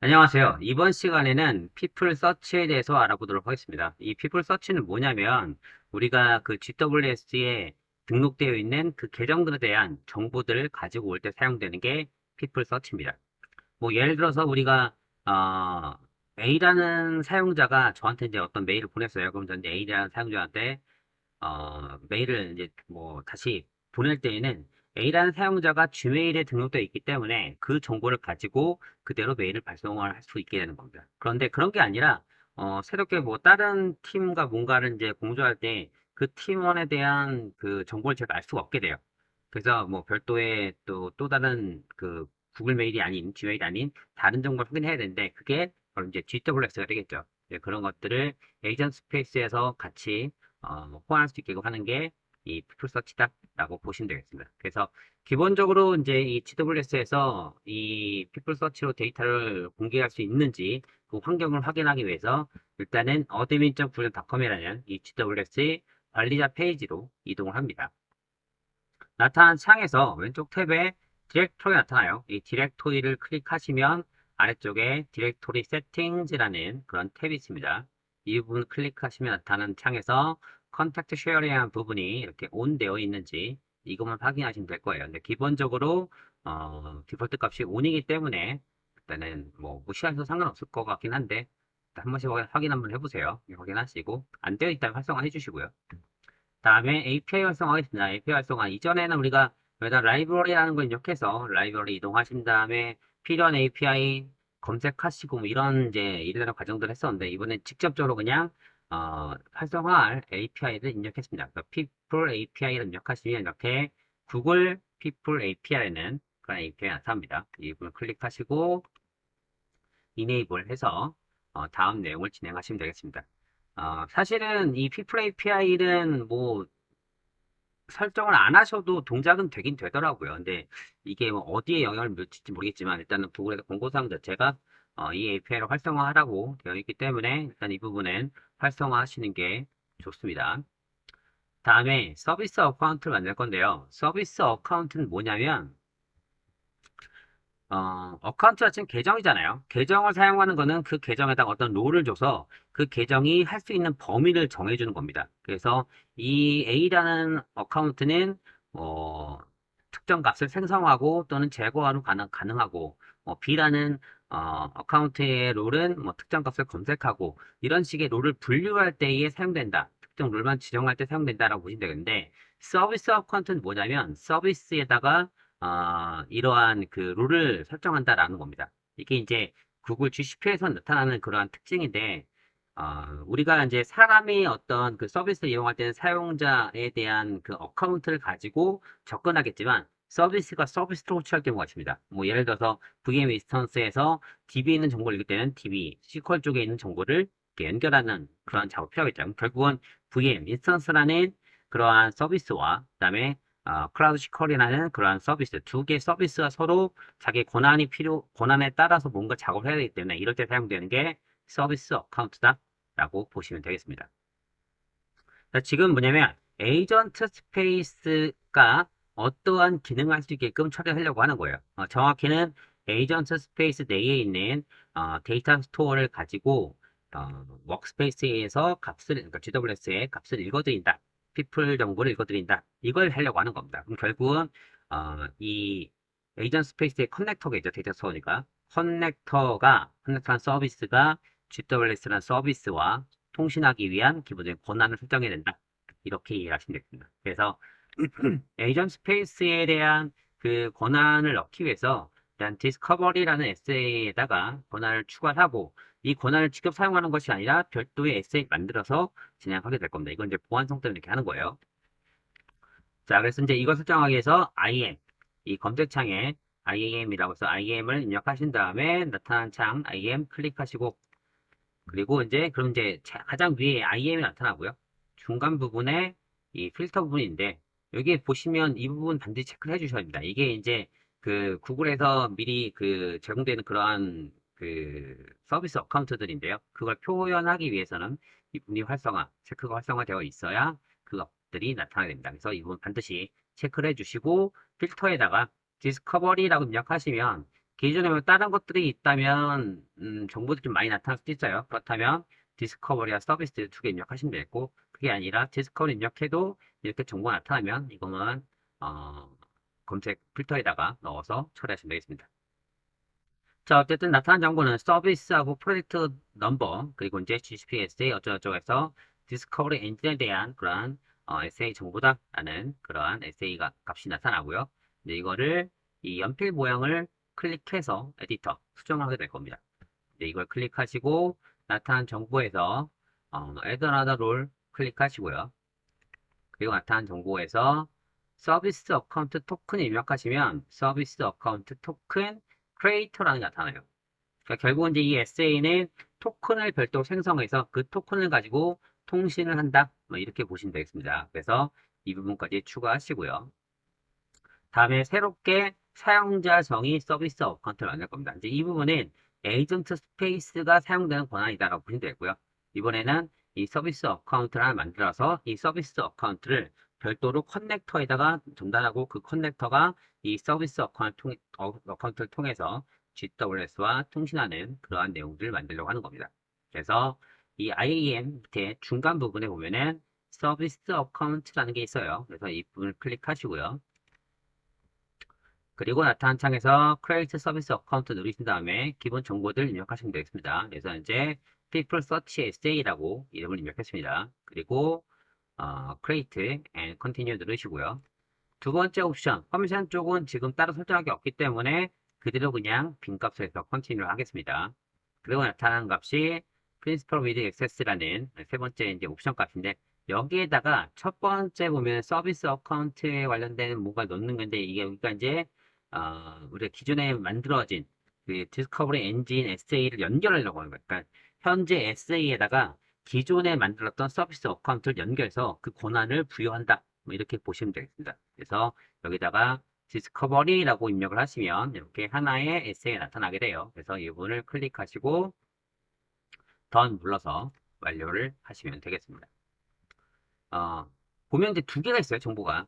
안녕하세요. 이번 시간에는 피플 서치에 대해서 알아보도록 하겠습니다. 이 피플 서치는 뭐냐면 우리가 그 GWS에 등록되어 있는 그 계정들에 대한 정보들을 가지고 올 때 사용되는 게 피플 서치입니다. 뭐 예를 들어서 우리가 어, A라는 사용자가 저한테 이제 어떤 메일을 보냈어요. 그럼 저는 A라는 사용자한테 메일을 이제 뭐 다시 보낼 때에는 A라는 사용자가 Gmail에 등록되어 있기 때문에 그 정보를 가지고 그대로 메일을 발송을 할 수 있게 되는 겁니다. 그런데 그런 게 아니라 새롭게 뭐 다른 팀과 뭔가를 이제 공조할 때 그 팀원에 대한 그 정보를 제가 알 수가 없게 돼요. 그래서 뭐 별도의 또 다른 그 구글 메일이 아닌 G메일이 아닌 다른 정보를 확인해야 되는데 그게 바로 이제 GWS가 되겠죠. 네, 그런 것들을 에이전트 스페이스에서 같이 호환할 수 있게 하는 게 이 피플서치다라고 보시면 되겠습니다. 그래서 기본적으로 이제 이 GWS에서 이 피플서치로 데이터를 공개할 수 있는지 그 환경을 확인하기 위해서 일단은 admin.구글.com이라는 이 GWS 관리자 페이지로 이동을 합니다. 나타난 창에서 왼쪽 탭에 디렉토리 나타나요. 이 디렉토리를 클릭하시면 아래쪽에 디렉토리 세팅즈라는 그런 탭이 있습니다. 이 부분 클릭하시면 나타나는 창에서 컨택트 쉐어링이라는 부분이 이렇게 온 되어 있는지 이것만 확인하시면 될 거예요. 근데 기본적으로 디폴트 값이 온이기 때문에 일단은 뭐 무시해도 상관없을 것 같긴 한데 한 번씩 확인 한번 해보세요. 확인하시고 안 되어 있다면 활성화 해주시고요. 다음에 API 활성화하겠습니다. API 활성화. 이전에는 우리가 여기다 라이브러리라는 걸 입력해서 라이브러리 이동하신 다음에 필요한 API 검색하시고 뭐 이런 이제 이런 과정들을 했었는데 이번엔 직접적으로 그냥 활성화할 API를 입력했습니다. 그래서 people API를 입력하시면 이렇게 구글 people API는 그런 API가 나타납니다. 이 부분을 클릭하시고 enable 해서 다음 내용을 진행하시면 되겠습니다. 사실은 이 people API는 뭐 설정을 안 하셔도 동작은 되긴 되더라고요. 근데 이게 뭐 어디에 영향을 미칠지 모르겠지만 일단은 구글에서 공고사항 자체가 이 API를 활성화하라고 되어 있기 때문에 일단 이 부분은 활성화하시는 게 좋습니다. 다음에 서비스 어카운트를 만들 건데요. 서비스 어카운트는 뭐냐면 어카운트 자체는 계정이잖아요. 계정을 사용하는 거는 그 계정에다가 어떤 롤을 줘서 그 계정이 할 수 있는 범위를 정해주는 겁니다. 그래서 이 A라는 어카운트는 특정 값을 생성하고 또는 제거하는 가능하고 B라는 어카운트의 롤은 뭐 특정 값을 검색하고 이런 식의 롤을 분류할 때에 사용된다. 특정 롤만 지정할 때 사용된다라고 보시면 되는데 서비스 어카운트는 뭐냐면 서비스에다가 이러한 그 룰을 설정한다라는 겁니다. 이게 이제 구글 GCP에서 나타나는 그러한 특징인데, 우리가 이제 사람이 어떤 그 서비스를 이용할 때는 사용자에 대한 그 어카운트를 가지고 접근하겠지만, 서비스가 서비스로 호출할 경우가 있습니다. 뭐 예를 들어서 VM 인스턴스에서 DB에 있는 정보를 읽을 때는 DB, SQL 쪽에 있는 정보를 이렇게 연결하는 그러한 작업이 필요하겠죠. 결국은 VM 인스턴스라는 그러한 서비스와 그다음에 클라우드 시컬이라는 그러한 서비스, 두 개의 서비스가 서로 자기 권한에 따라서 뭔가 작업을 해야 되기 때문에 이럴 때 사용되는 게 서비스 어카운트다라고 보시면 되겠습니다. 자, 지금 뭐냐면 에이전트 스페이스가 어떠한 기능을 할 수 있게끔 처리하려고 하는 거예요. 정확히는 에이전트 스페이스 내에 있는 데이터 스토어를 가지고 워크스페이스에서 그러니까 GWS의 값을 읽어드린다. people 정보를 읽어드린다. 이걸 하려고 하는 겁니다. 그럼 결국은 이 에이전트 스페이스의 커넥터겠죠. 데이터 스토어니까. 커넥터한 서비스가 GWS라는 서비스와 통신하기 위한 기본적인 권한을 설정해야 된다. 이렇게 이해하시면 되겠습니다. 그래서 에이전 스페이스에 대한 그 권한을 넣기 위해서 일단 디스커버리라는 에세이에다가 권한을 추가하고 이 권한을 직접 사용하는 것이 아니라 별도의 에세이 만들어서 진행하게 될 겁니다. 이건 이제 보안성 때문에 이렇게 하는 거예요. 자, 그래서 이제 이걸 설정하기 위해서 IAM, 이 검색창에 IAM이라고 해서 IAM을 입력하신 다음에 나타난 창 IAM 클릭하시고 그리고 이제 그럼 이제 가장 위에 IM이 나타나고요. 중간 부분에 이 필터 부분인데 여기 보시면 이 부분 반드시 체크를 해주셔야 됩니다. 이게 이제 그 구글에서 미리 그 제공되는 그러한 그 서비스 어카운트들인데요. 그걸 표현하기 위해서는 이 부분이 체크가 활성화되어 있어야 그것들이 나타나게 됩니다. 그래서 이 부분 반드시 체크를 해주시고 필터에다가 디스커버리라고 입력하시면 기존에 뭐 다른 것들이 있다면 정보들이 좀 많이 나타날 수도 있어요. 그렇다면 디스커버리와 서비스 두 개 입력하시면 되겠고 그게 아니라 디스커버리 입력해도 이렇게 정보가 나타나면 이거만 검색 필터에다가 넣어서 처리하시면 되겠습니다. 자, 어쨌든 나타난 정보는 서비스하고 프로젝트 넘버, 그리고 이제 GCP/SA 어쩌고저쩌고 해서 디스커버리 엔진에 대한 그러한 SA 정보다라는 그러한 SA가 값이 나타나고요. 이제 이거를 이 연필 모양을 클릭해서 에디터 수정하게 될 겁니다. 이제 이걸 클릭하시고 나타난 정보에서 Add Another Role 클릭하시고요. 그리고 나타난 정보에서 서비스 어카운트 토큰을 입력하시면 서비스 어카운트 토큰 크리에이터라는 게 나타나요. 그러니까 결국은 이제 이 SA는 토큰을 별도로 생성해서 그 토큰을 가지고 통신을 한다. 뭐 이렇게 보시면 되겠습니다. 그래서 이 부분까지 추가하시고요. 다음에 새롭게 사용자 정의 서비스 어카운트를 만들 겁니다. 이제 이 부분은 에이전트 스페이스가 사용되는 권한이다라고 보시면 되고요. 이번에는 이 서비스 어카운트를 하나 만들어서 이 서비스 어카운트를 별도로 커넥터에다가 전달하고 그 커넥터가 이 서비스 어카운트를 통해서 GWS와 통신하는 그러한 내용들을 만들려고 하는 겁니다. 그래서 이 IAM 밑에 중간 부분에 보면은 서비스 어카운트라는 게 있어요. 그래서 이 부분을 클릭하시고요. 그리고 나타난 창에서 Create Service Account 누르신 다음에 기본 정보들 입력하시면 되겠습니다. 그래서 이제 People Search SA라고 이름을 입력했습니다. 그리고 Create and Continue 누르시고요. 두 번째 옵션, 퍼미션 쪽은 지금 따로 설정할 게 없기 때문에 그대로 그냥 빈 값을 해서 Continue 하겠습니다. 그리고 나타난 값이 Principal with Access라는 세 번째 이제 옵션 값인데 여기에다가 첫 번째 보면 서비스 어카운트에 관련된 뭔가 넣는 건데 이게 그러니까 이제 우리가 기존에 만들어진 그 디스커버리 엔진 SA를 연결하려고 하는 거예요. 그러니까 현재 SA에다가 기존에 만들었던 서비스 어카운트를 연결해서 그 권한을 부여한다. 뭐 이렇게 보시면 되겠습니다. 그래서 여기다가 디스커버리라고 입력을 하시면 이렇게 하나의 SA가 나타나게 돼요. 그래서 이 부분을 클릭하시고 던 눌러서 완료를 하시면 되겠습니다. 어, 보면 이제 두 개가 있어요, 정보가.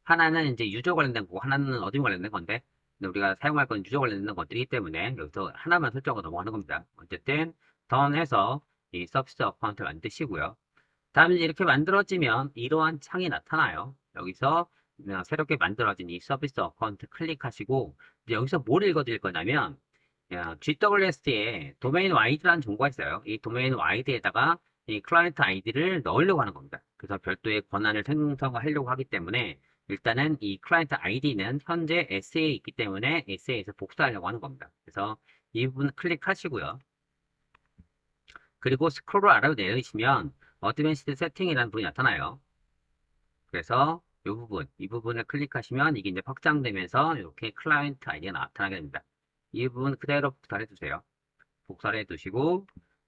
하나는 이제 유저 관련된 거고, 하나는 어드민 관련된 건데, 근데 우리가 사용할 건 유저 관련된 것들이기 때문에 여기서 하나만 설정하고 넘어가는 겁니다. 어쨌든, 던 해서 이 서비스 어카운트를 만드시고요. 다음에 이렇게 만들어지면 이러한 창이 나타나요. 여기서 새롭게 만들어진 이 서비스 어카운트 클릭하시고, 이제 여기서 뭘 읽어드릴 거냐면, GWS에 도메인 와이드라는 정보가 있어요. 이 도메인 와이드에다가 이 클라이언트 아이디를 넣으려고 하는 겁니다. 그래서 별도의 권한을 생성하려고 하기 때문에 일단은 이 클라이언트 아이디는 현재 SA에 있기 때문에 SA에서 복사하려고 하는 겁니다. 그래서 이 부분 클릭하시고요. 그리고 스크롤 아래로 내리시면 어드밴시드 세팅이라는 부분이 나타나요. 그래서 이 부분을 클릭하시면 이게 이제 확장되면서 이렇게 클라이언트 아이디가 나타나게 됩니다. 이 부분 그대로 복사를 해주세요. 복사를 해두시고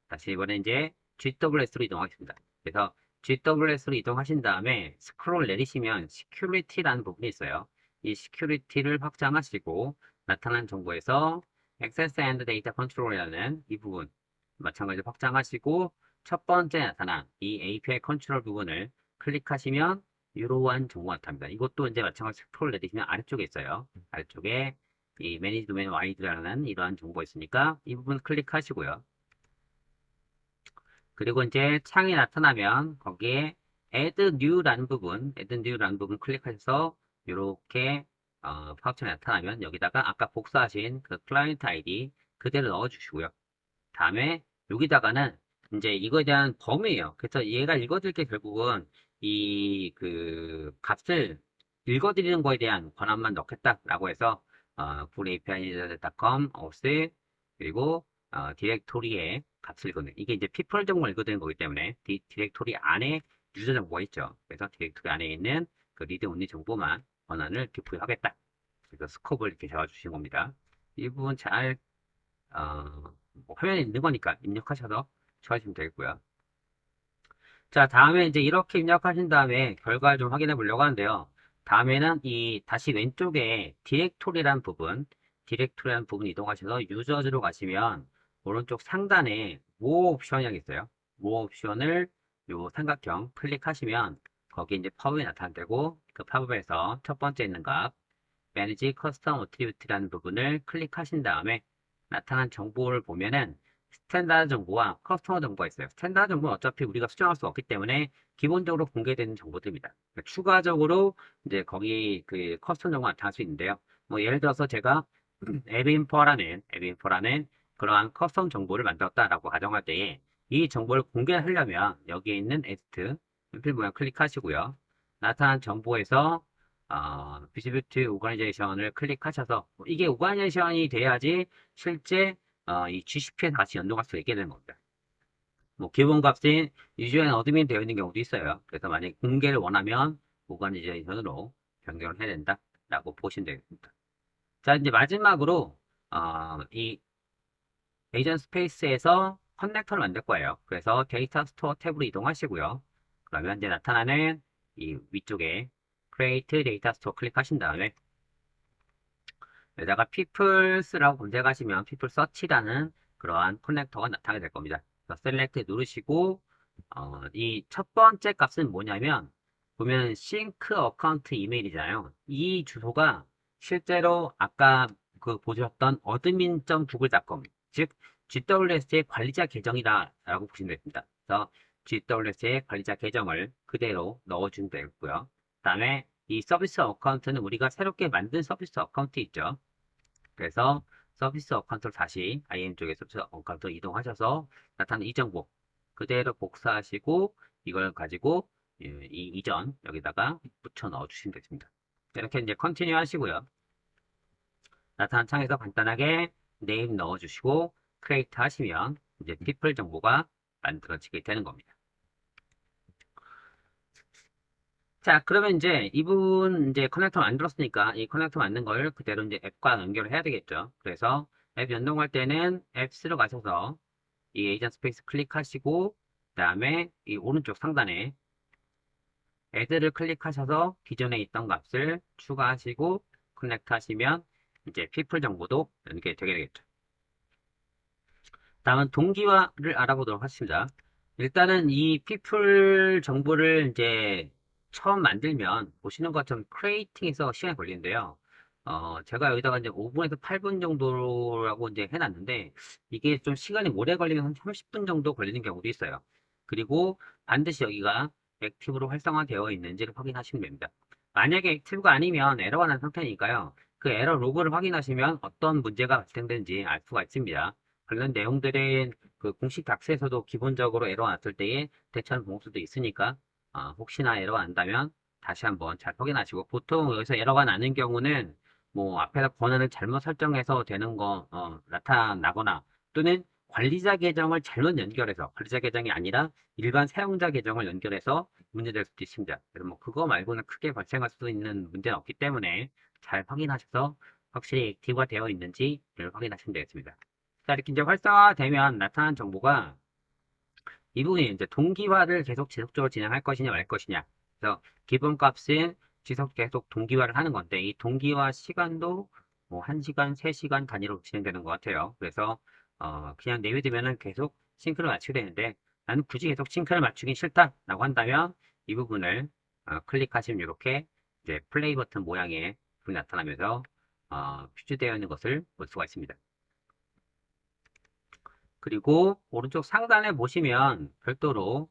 다시 이번에 이제 GWS로 이동하겠습니다. 그래서 GWS로 이동하신 다음에 스크롤 내리시면 Security라는 부분이 있어요. 이 Security를 확장하시고 나타난 정보에서 Access and Data Control이라는 이 부분 마찬가지로 확장하시고 첫 번째 나타난 이 API 컨트롤 부분을 클릭하시면 이러한 정보가 나타납니다. 이것도 이제 마찬가지로 스크롤 내리시면 아래쪽에 있어요. 아래쪽에 이 매니지 도메인 와이드라는 이러한 정보가 있으니까 이 부분 클릭하시고요. 그리고 이제 창이 나타나면 거기에 Add New라는 부분 클릭하셔서 이렇게 파우치가 나타나면 여기다가 아까 복사하신 그 클라이언트 아이디 그대로 넣어주시고요. 다음에 여기다가는 이제 이거에 대한 범위예요. 그래서 얘가 읽어드릴 게 결국은 이 그 값을 읽어드리는 거에 대한 권한만 넣겠다라고 해서 full api.com auth 그리고 디렉토리의 값을 읽어내. 이게 이제 people 정보를 읽어드리는 거기 때문에 디렉토리 안에 유저 정보가 있죠. 그래서 디렉토리 안에 있는 그 리드 온리 정보만 권한을 이렇게 부여하겠다. 그래서 스코프를 이렇게 잡아주신 겁니다. 이 부분 잘 뭐 화면에 있는 거니까 입력하셔서 처리하시면 되겠고요. 자, 다음에 이제 이렇게 입력하신 다음에 결과를 좀 확인해 보려고 하는데요. 다음에는 이 다시 왼쪽에 디렉토리라는 부분 이동하셔서 유저즈로 가시면 오른쪽 상단에 모 옵션이 있어요. 모 옵션을 요 삼각형 클릭하시면 거기 이제 팝업이 나타나고 그 팝업에서 첫 번째 있는 값 Manage Custom Attribute라는 부분을 클릭하신 다음에 나타난 정보를 보면은 스탠다드 정보와 커스터머 정보가 있어요. 스탠다드 정보는 어차피 우리가 수정할 수 없기 때문에 기본적으로 공개되는 정보들입니다. 그러니까 추가적으로 이제 거기 그 커스텀 정보가 나타날 수 있는데요. 뭐 예를 들어서 제가 앱인포라는 그러한 커스텀 정보를 만들었다라고 가정할 때에 이 정보를 공개하려면 여기에 있는 에디트 필 모양 클릭하시고요. 나타난 정보에서 비즈뷰티 오가니제이션을 클릭하셔서 이게 오가니제이션이 돼야지 실제 이 GCP에 다시 연동할 수 있게 되는 겁니다. 뭐 기본값인 유저앤 어드민 되어 있는 경우도 있어요. 그래서 만약에 공개를 원하면 오가니제이션으로 변경을 해야 된다라고 보시면 되겠습니다. 자, 이제 마지막으로 이 에이전 스페이스에서 커넥터를 만들 거예요. 그래서 데이터 스토어 탭으로 이동하시고요. 그러면 이제 나타나는 이 위쪽에 Create Data Store 클릭하신 다음에 여기다가 peoples라고 검색하시면 people search라는 그러한 커넥터가 나타나게 될 겁니다. 그래서 select 누르시고 이 첫 번째 값은 뭐냐면 보면 sync account 이메일이잖아요. 이 주소가 실제로 아까 그 보셨던 admin.google.com 즉 GWS의 관리자 계정이다라고 보시면 됩니다. 그래서 GWS의 관리자 계정을 그대로 넣어주면 되고요. 그 다음에 이 서비스 어카운트는 우리가 새롭게 만든 서비스 어카운트 있죠. 그래서 서비스 어카운트를 다시 IM 쪽에 서비스 어카운트로 이동하셔서 나타나는 이 정보 그대로 복사하시고 이걸 가지고 이 이전 여기다가 붙여 넣어 주시면 되겠습니다. 이렇게 이제 컨티뉴 하시고요. 나타난 창에서 간단하게 네임 넣어 주시고 크리에이트 하시면 이제 people 정보가 만들어지게 되는 겁니다. 자, 그러면 이제 이 부분 이제 커넥터 만들었으니까 이 커넥터 만든 걸 그대로 이제 앱과 연결을 해야 되겠죠. 그래서 앱 연동할 때는 앱스로 가셔서 이 에이전 스페이스 클릭하시고 그다음에 이 오른쪽 상단에 애드를 클릭하셔서 기존에 있던 값을 추가하시고 커넥트 하시면 이제 people 정보도 연결되게 되겠죠. 다음은 동기화를 알아보도록 하겠습니다. 일단은 이 people 정보를 이제 처음 만들면 보시는 것처럼 크리에이팅에서 시간이 걸리는데요. 제가 여기다가 이제 5분에서 8분 정도라고 이제 해놨는데 이게 좀 시간이 오래 걸리면 한 30분 정도 걸리는 경우도 있어요. 그리고 반드시 여기가 액티브로 활성화되어 있는지를 확인하시면 됩니다. 만약에 액티브가 아니면 에러가 난 상태니까요. 그 에러 로그를 확인하시면 어떤 문제가 발생되는지 알 수가 있습니다. 관련 내용들은 그 공식 닥스에서도 기본적으로 에러 났을 때에 대처하는 방법도 있으니까 혹시나 에러가 난다면 다시 한번 잘 확인하시고 보통 여기서 에러가 나는 경우는 뭐 앞에다 권한을 잘못 설정해서 되는 거 나타나거나 또는 관리자 계정을 잘못 연결해서 관리자 계정이 아니라 일반 사용자 계정을 연결해서 문제될 수도 있습니다. 그래서 뭐 그거 말고는 크게 발생할 수 있는 문제는 없기 때문에 잘 확인하셔서 확실히 액티브가 되어 있는지를 확인하시면 되겠습니다. 자, 이렇게 이제 활성화되면 나타난 정보가 이 부분이 이제 동기화를 계속 지속적으로 진행할 것이냐 말 것이냐. 그래서 기본값은 계속 동기화를 하는 건데 이 동기화 시간도 뭐 1시간, 3시간 단위로 진행되는 것 같아요. 그래서 그냥 내비두면은 계속 싱크를 맞추게 되는데 나는 굳이 계속 싱크를 맞추긴 싫다라고 한다면 이 부분을 클릭하시면 이렇게 이제 플레이 버튼 모양의 부분이 나타나면서 표시되어 있는 것을 볼 수가 있습니다. 그리고 오른쪽 상단에 보시면 별도로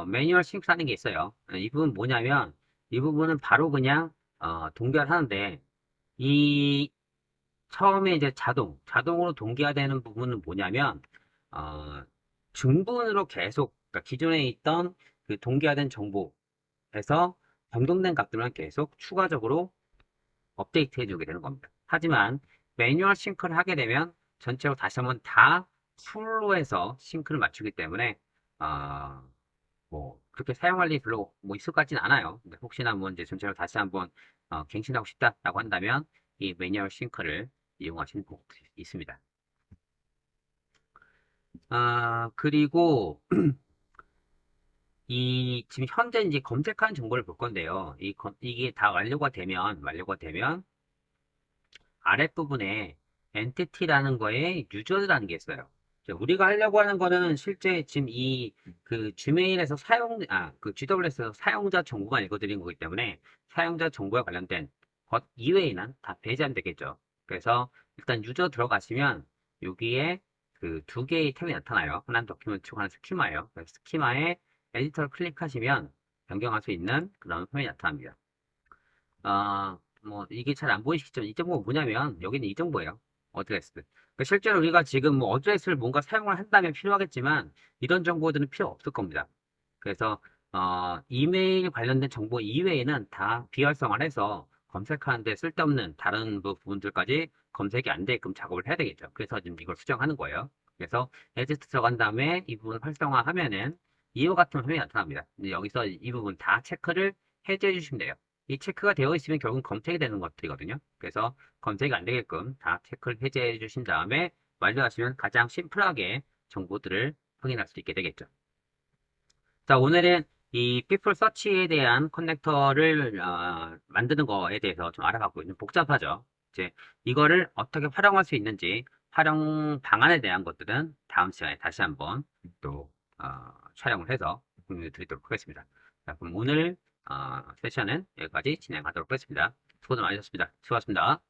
매뉴얼 싱크라는 게 있어요. 이 부분 뭐냐면 이 부분은 바로 그냥 동결하는데 이 처음에 이제 자동으로 동기화되는 부분은 뭐냐면 중분으로 계속 그러니까 기존에 있던 그 동기화된 정보에서 변동된 값들만 계속 추가적으로 업데이트 해주게 되는 겁니다. 하지만 매뉴얼 싱크를 하게 되면 전체로 다시 한번 다 풀로 해서 싱크를 맞추기 때문에 뭐 그렇게 사용할 일이 별로 뭐 있을 것 같진 않아요. 근데 혹시나 뭐 이제 전체로 다시 한번 갱신하고 싶다라고 한다면 이 매뉴얼 싱크를 이용하시는 방법이 있습니다. 그리고 이 지금 현재 이제 검색하는 정보를 볼 건데요. 이게 다 완료가 되면 아랫부분에 엔티티라는 거에 유저라는 게 있어요. 우리가 하려고 하는 거는 실제 지금 그 지메일에서 그 GWS에서 사용자 정보만 읽어드린 거기 때문에 사용자 정보에 관련된 것 이외에는 다 배제하면 되겠죠. 그래서 일단 유저 들어가시면 여기에 그 두 개의 탭이 나타나요. 하나는 도큐멘트고 하나는 스키마예요. 그래서 스키마에 에디터를 클릭하시면 변경할 수 있는 그런 화면이 나타납니다. 뭐 이게 잘 안 보이시겠지만 이 정보가 뭐냐면 여기는 이 정보예요. 어드레스. 그러니까 실제로 우리가 지금 뭐 어드레스를 뭔가 사용을 한다면 필요하겠지만 이런 정보들은 필요 없을 겁니다. 그래서 이메일 관련된 정보 이외에는 다 비활성화를 해서 검색하는데 쓸데없는 다른 부분들까지 검색이 안 되게끔 작업을 해야 되겠죠. 그래서 지금 이걸 수정하는 거예요. 그래서 에디트 들어간 다음에 이 부분 활성화하면은 이와 같은 화면이 나타납니다. 근데 여기서 이 부분 다 체크를 해제해 주시면 돼요. 이 체크가 되어 있으면 결국은 검색이 되는 것들이거든요. 그래서 검색이 안 되게끔 다 체크를 해제해 주신 다음에 완료하시면 가장 심플하게 정보들을 확인할 수 있게 되겠죠. 자, 오늘은 이 people search에 대한 커넥터를 만드는 거에 대해서 좀 알아봤고요. 복잡하죠. 이제 이거를 어떻게 활용할 수 있는지 활용 방안에 대한 것들은 다음 시간에 다시 한번 또 촬영을 해서 공유 드리도록 하겠습니다. 자, 그럼 오늘 세션은 여기까지 진행하도록 하겠습니다. 수고 많으셨습니다. 수고하셨습니다.